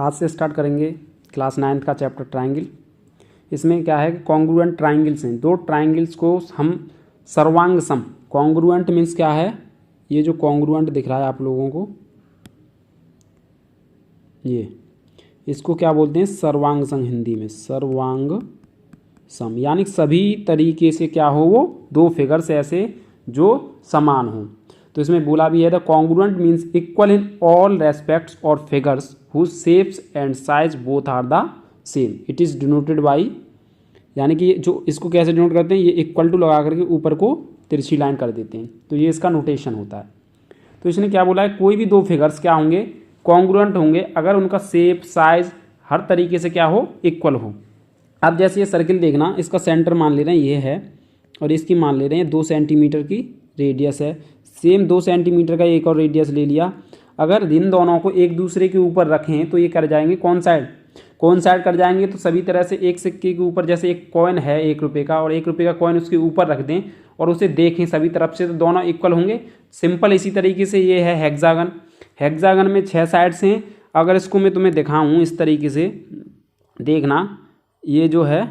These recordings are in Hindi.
आज से स्टार्ट करेंगे क्लास 9th का चैप्टर ट्राइंगल। इसमें क्या है कि कॉन्ग्रुएंट ट्राइंगल्स हैं, दो ट्राइंगल्स को हम सर्वांग सम। कॉन्ग्रुएंट मीन्स क्या है, ये जो कॉन्ग्रुएंट दिख रहा है आप लोगों को, ये इसको क्या बोलते हैं, सर्वांग सम। हिंदी में सर्वांग सम यानी सभी तरीके से क्या हो, वो दो फिगर्स ऐसे जो समान हो। तो इसमें बोला भी है the congruent means equal in all respects और figures whose shapes and size both are the same. It is denoted by, यानी कि जो इसको कैसे डिनोट करते हैं, ये इक्वल टू लगा करके ऊपर को तिरछी लाइन कर देते हैं, तो ये इसका नोटेशन होता है। तो इसने क्या बोला है, कोई भी दो फिगर्स क्या होंगे, कॉन्ग्रुएंट होंगे अगर उनका शेप साइज हर तरीके से क्या हो, इक्वल हो। अब जैसे ये सर्किल देखना, इसका सेंटर मान ले रहे हैं ये है और इसकी मान ले रहे हैं 2 सेंटीमीटर की रेडियस है। सेम 2 सेंटीमीटर का एक और रेडियस ले लिया। अगर इन दोनों को एक दूसरे के ऊपर रखें तो ये कर जाएंगे कौन साइड कर जाएंगे। तो सभी तरह से एक सिक्के के ऊपर, जैसे एक कॉइन है 1 रुपये का और 1 रुपये का कॉइन उसके ऊपर रख दें और उसे देखें सभी तरफ से, तो दोनों इक्वल होंगे। सिंपल इसी तरीके से ये है हेक्सागन। हेक्सागन में 6 साइड्स हैं। अगर इसको मैं तुम्हें दिखाऊँ इस तरीके से, देखना ये जो है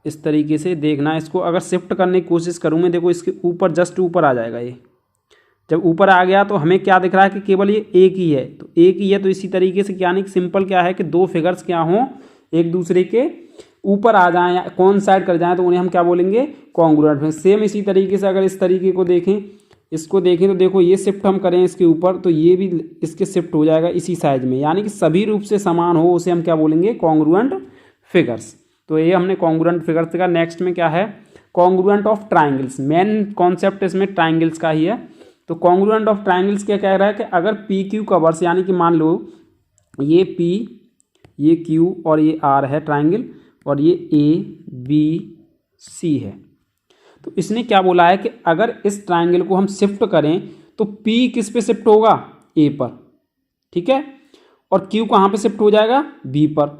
इस तरीके से देखना, इसको अगर शिफ्ट करने की कोशिश करूँ मैं, देखो इसके ऊपर जस्ट ऊपर आ जाएगा। ये जब ऊपर आ गया तो हमें क्या दिख रहा है कि केवल ये एक ही है, तो एक ही है। तो इसी तरीके से क्या नहीं, सिंपल क्या है कि दो फिगर्स क्या हों, एक दूसरे के ऊपर आ जाएं या कौन साइड कर जाएं, तो उन्हें हम क्या बोलेंगे, कॉन्ग्रुएंट। सेम इसी तरीके से अगर इस तरीके को देखें, इसको देखें तो देखो ये शिफ्ट हम करें इसके ऊपर तो ये भी इसके शिफ्ट हो जाएगा इसी साइज में, यानी कि सभी रूप से समान हो, उसे हम क्या बोलेंगे, कॉन्ग्रुएंट फिगर्स। तो ये हमने कॉन्ग्रुएंट फिगर्स का। नेक्स्ट में क्या है, congruent of triangles. Main concept इसमें ट्राइंगल्स का ही है। तो कॉन्ग्रुएंट ऑफ ट्राइंगल्स क्या कह रहा है कि अगर पी क्यू कवर्स, यानी कि मान लो ये पी, ये क्यू और ये आर है ट्राइंगल, और ये ए बी सी है। तो इसने क्या बोला है कि अगर इस ट्राइंगल को हम शिफ्ट करें तो पी किस पे शिफ्ट होगा, ए पर, ठीक है, और क्यू कहाँ पे शिफ्ट हो जाएगा, बी पर,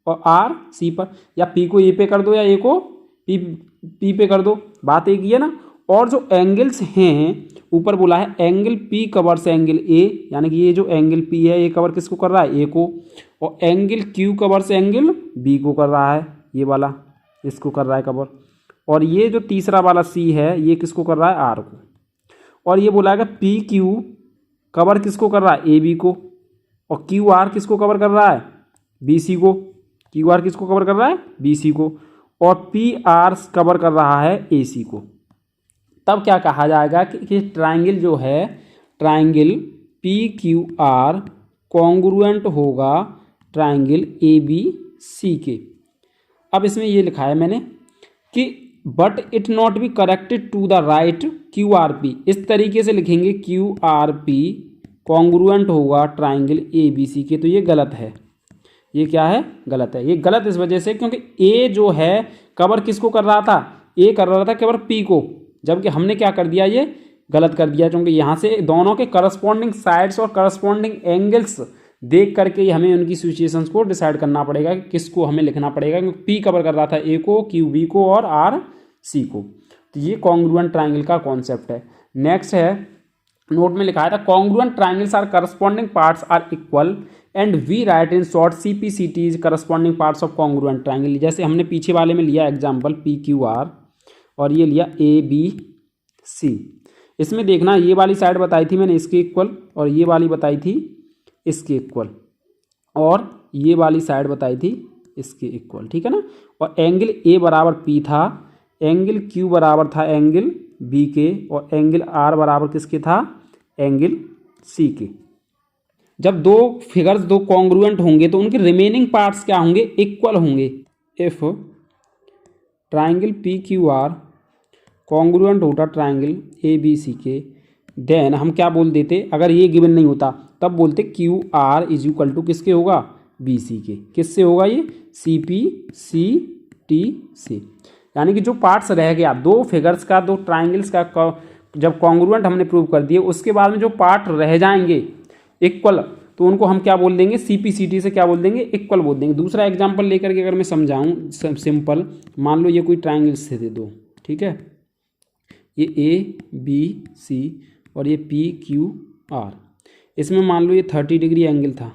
और आर सी पर। या पी को ए पे कर दो या ए को पी पे कर दो, बात एक ही है ना। और जो एंगल्स हैं, ऊपर बोला है angle P covers angle A, यानी कि ये जो एंगल पी है ये कवर किसको कर रहा है, ए को, और angle Q covers angle B को कर रहा है, ये वाला इसको कर रहा है कवर। और ये जो तीसरा वाला सी है ये किसको कर रहा है, आर को। और ये बोला है पी क्यू कवर किसको कर रहा है, ए बी को, और क्यू आर किसको कवर कर रहा है, बी सी को। क्यू आर किसको कवर कर रहा है, बी सी को, और पी आर कवर कर रहा है ए सी को। तब क्या कहा जाएगा कि ट्राइंगल जो है, triangle P Q R congruent होगा ट्राइंगल ए बी सी के। अब इसमें ये लिखा है मैंने कि but it not be corrected to the right Q R P. इस तरीके से लिखेंगे क्यू आर पी कॉन्ग्रुएंट होगा ट्राइंगल ए बी सी के, तो ये गलत है। ये क्या है, गलत है। ये गलत इस वजह से क्योंकि ए जो है कवर किसको कर रहा था, ए कर रहा था कवर पी को, जबकि हमने क्या कर दिया, ये गलत कर दिया, क्योंकि यहाँ से दोनों के करस्पॉन्डिंग साइड्स और करस्पॉन्डिंग एंगल्स देख करके हमें उनकी सिचुएशंस को डिसाइड करना पड़ेगा कि किसको हमें लिखना पड़ेगा, क्योंकि पी कवर कर रहा था ए को, क्यू बी को और आर सी को। तो ये कॉन्ग्रुएंट ट्राइंगल का कॉन्सेप्ट है। नेक्स्ट है, नोट में लिखा है था congruent triangles are corresponding parts are equal and we write in short C P C T is corresponding parts of congruent triangle. जैसे हमने पीछे वाले में लिया एग्जाम्पल पी क्यू आर और ये लिया ए बी सी। इसमें देखना ये वाली साइड बताई थी मैंने इसके इक्वल, और ये वाली बताई थी इसके इक्वल, और ये वाली साइड बताई थी इसके इक्वल, ठीक है ना। और एंगल ए बराबर पी था, एंगल क्यू बराबर था एंगल बी के, और एंगल आर बराबर किसके था, एंगल सी के। जब दो फिगर्स दो कॉन्ग्रुएंट होंगे तो उनके रिमेनिंग पार्ट्स क्या होंगे, इक्वल होंगे। If triangle P Q R congruent होता ट्राइंगल ए बी सी के, देन हम क्या बोल देते, अगर ये गिवन नहीं होता तब बोलते Q R is equal to किसके होगा, बी सी के। किससे होगा ये, सी पी सी टी से। यानी कि जो पार्ट्स रह गया दो फिगर्स का, दो ट्राइंगल्स का, जब कॉन्ग्रुएंट हमने प्रूव कर दिए, उसके बाद में जो पार्ट रह जाएंगे इक्वल, तो उनको हम क्या बोल देंगे, सी पी सी टी से क्या बोल देंगे, इक्वल बोल देंगे। दूसरा एग्जाम्पल लेकर के अगर मैं समझाऊँ सिंपल, मान लो ये कोई ट्राइंगल्स थे दो, ठीक है, ये ए बी सी और ये पी क्यू आर। इसमें मान लो ये 30 डिग्री एंगल था,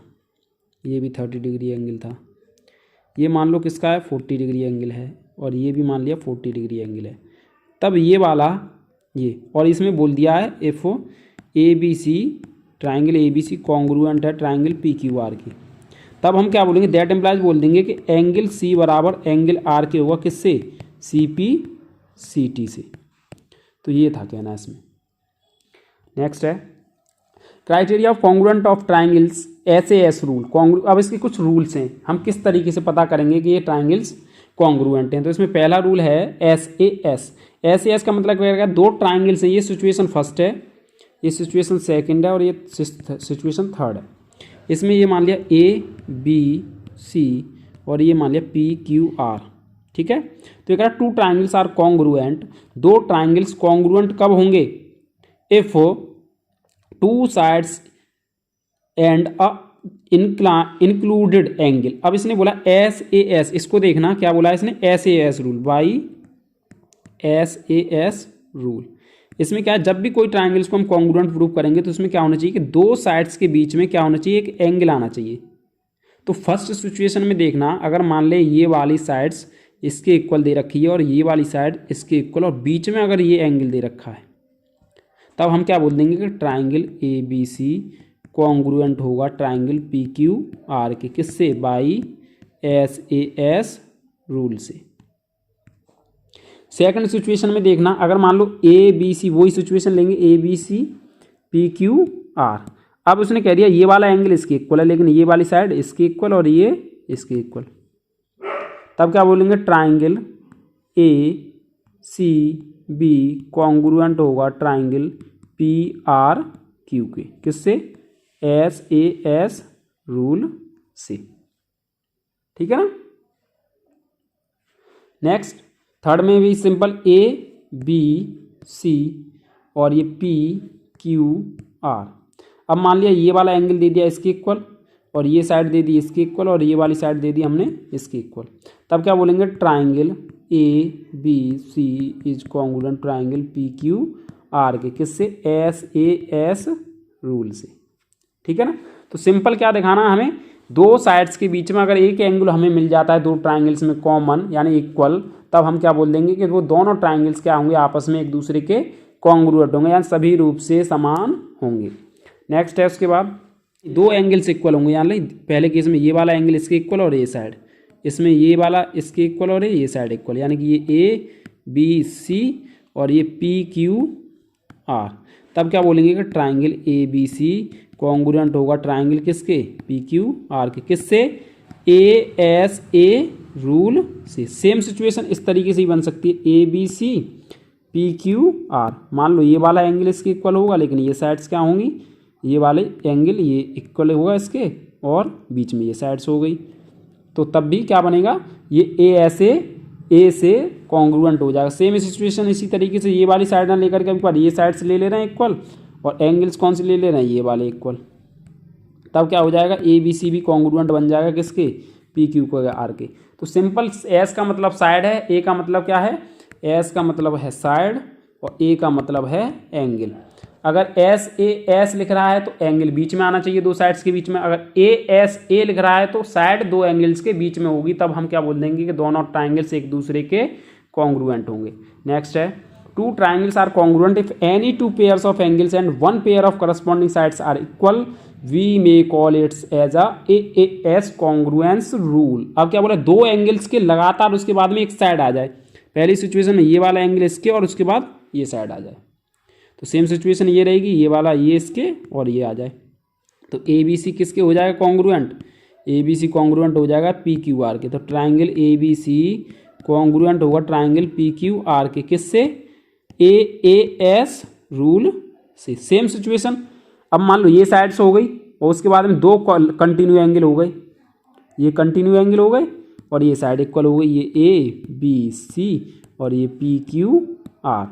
ये भी 30 डिग्री एंगल था। ये मान लो किसका है, 40 डिग्री एंगल है, और ये भी मान लिया 40 डिग्री एंगल है। तब ये वाला ये, और इसमें बोल दिया है if A B C triangle A B C congruent है ट्राइंगल पी क्यू आर की, तब हम क्या बोलेंगे, दैट एम्प्लाइज बोल देंगे कि एंगल सी बराबर एंगल आर के होगा किससे, सी पी सी टी से। तो ये था कहना इसमें। नेक्स्ट है criteria of congruent of triangles SAS rule. अब इसके कुछ रूल्स हैं, हम किस तरीके से पता करेंगे कि ये ट्राइंगल्स कॉन्ग्रुएंट हैं। तो इसमें पहला रूल है SAS का मतलब क्या है, दो ट्राइंगल्स हैं, ये सिचुएशन फर्स्ट है, ये सिचुएशन सेकंड है, और ये सिचुएशन थर्ड है। इसमें ये मान लिया ABC और ये मान लिया PQR, ठीक है। तो ये कह रहा टू ट्राइंगल्स आर कॉन्ग्रुएंट, दो ट्राइंगल्स कॉन्ग्रुएंट कब होंगे, if two sides and a included angle. अब इसने बोला SAS, इसको देखना क्या बोला है इसने, SAS rule, by SAS rule. इसमें क्या है, जब भी कोई ट्राइंगल्स को हम कॉन्ग्रुएंट प्रूव करेंगे तो उसमें क्या होना चाहिए कि दो साइड्स के बीच में क्या होना चाहिए, एक एंगल आना चाहिए। तो फर्स्ट सिचुएशन में देखना, अगर मान ले ये वाली साइड्स इसके इक्वल दे रखी है और ये वाली साइड इसके इक्वल, और बीच में अगर ये एंगल दे रखा है, तब हम क्या बोल देंगे कि ट्राइंगल ABC कॉन्ग्रुएंट होगा ट्राइंगल PQR के, किससे, बाई SAS रूल से। सेकंड सिचुएशन में देखना, अगर मान लो ABC, वही सिचुएशन लेंगे ABC PQR। अब उसने कह दिया ये वाला एंगल इसके इक्वल है, लेकिन ये वाली साइड इसके इक्वल और ये इसके इक्वल, तब क्या बोलेंगे, ट्राइंगल ACB कॉन्ग्रुएंट होगा ट्राइंगल PRQ के, किससे, SAS रूल से, ठीक है ना। नेक्स्ट थर्ड में भी सिंपल ABC और ये PQR। अब मान लिया ये वाला एंगल दे दिया इसके इक्वल, और ये साइड दे दी इसके इक्वल, और ये वाली साइड दे दी हमने इसके इक्वल, तब क्या बोलेंगे, triangle ABC is congruent triangle PQR के, किससे, SAS रूल से, ठीक है ना। तो सिंपल क्या दिखाना हमें, दो साइड्स के बीच में अगर एक एंगल हमें मिल जाता है दो ट्राइंगल्स में कॉमन यानी इक्वल, तब हम क्या बोल देंगे कि वो दोनों ट्राइंगल्स क्या होंगे, आपस में एक दूसरे के कॉन्ग्रुएंट होंगे, यानी सभी रूप से समान होंगे। नेक्स्ट है उसके बाद दो एंगल्स इक्वल होंगे, यानी पहले केस में ये वाला एंगल इसके इक्वल और ये साइड, इसमें ये वाला इसके इक्वल और ये साइड इक्वल, यानी कि ये ABC और ये PQR। तब क्या बोलेंगे कि ट्राइंगल ABC कॉन्ग्रुएंट होगा ट्राइंगल किसके, PQR के, किससे, ASA रूल से। सेम सिचुएशन इस तरीके से ही बन सकती है, ABC PQR। मान लो ये वाला एंगल इसके इक्वल होगा, लेकिन ये साइड्स क्या होंगी, ये वाले एंगल ये इक्वल होगा इसके, और बीच में ये साइड्स हो गई, तो तब भी क्या बनेगा, ये A से कॉन्ग्रुएंट हो जाएगा। सेम सिचुएशन इसी तरीके से ये वाली साइड ना लेकर के ऊपर ये साइड्स ले ले रहे हैं इक्वल, और एंगल्स कौन से ले ले रहे हैं, ये वाले इक्वल, तब क्या हो जाएगा, ABC भी कॉन्ग्रुएंट बन जाएगा किसके, PQR के। तो सिंपल S का मतलब साइड है, A का मतलब क्या है, S का मतलब है साइड, और A का मतलब है एंगल। अगर SAS लिख रहा है तो एंगल बीच में आना चाहिए दो साइड्स के बीच में, अगर ASA लिख रहा है तो साइड दो एंगल्स के बीच में होगी, तब हम क्या बोल देंगे कि दोनों ट्राइंगल्स एक दूसरे के कॉन्ग्रुएंट होंगे। नेक्स्ट है two triangles are congruent if any two pairs of angles and one pair of corresponding sides are equal, we may call its as AAS congruence rule. अब क्या बोला, दो एंगल्स के लगातार उसके बाद में एक साइड आ जाए, पहली सिचुएशन में ये वाला एंगल इसके और उसके बाद ये साइड आ जाए, तो सेम सिचुएशन ये रहेगी, ये वाला ये इसके और ये आ जाए, तो ABC किसके हो जाएगा कॉन्ग्रुएंट, ABC कॉन्ग्रुएंट हो जाएगा PQR के। तो ट्राइंगल ABC कॉन्ग्रुएंट होगा ट्राइंगल PQR के, किससे, AAS रूल से। सेम सिचुएशन, अब मान लो ये साइड्स हो गई और उसके बाद में दो कंटिन्यू एंगल हो गए, ये कंटिन्यू एंगल हो गए और ये साइड इक्वल हो गई, ये ABC और ये PQR,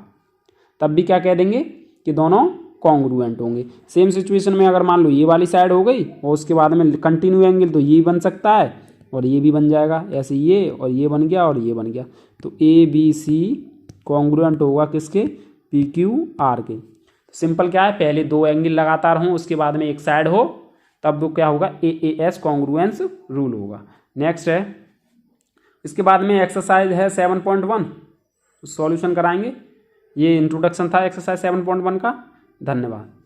तब भी क्या कह देंगे कि दोनों कॉन्ग्रुएंट होंगे। सेम सिचुएशन में अगर मान लो ये वाली साइड हो गई और उसके बाद में कंटिन्यू एंगल, तो ये बन सकता है और ये भी बन जाएगा, ऐसे ये और ये बन गया और ये बन गया, तो ABC कॉन्ग्रुएंट होगा किसके, PQR के। सिंपल क्या है, पहले दो एंगल लगातार हों उसके बाद में एक साइड हो, तब वो क्या होगा, AAS कॉन्ग्रुएंस रूल होगा। नेक्स्ट है, इसके बाद में एक्सरसाइज है 7.1, सॉल्यूशन कराएंगे। ये इंट्रोडक्शन था एक्सरसाइज 7.1 का। धन्यवाद।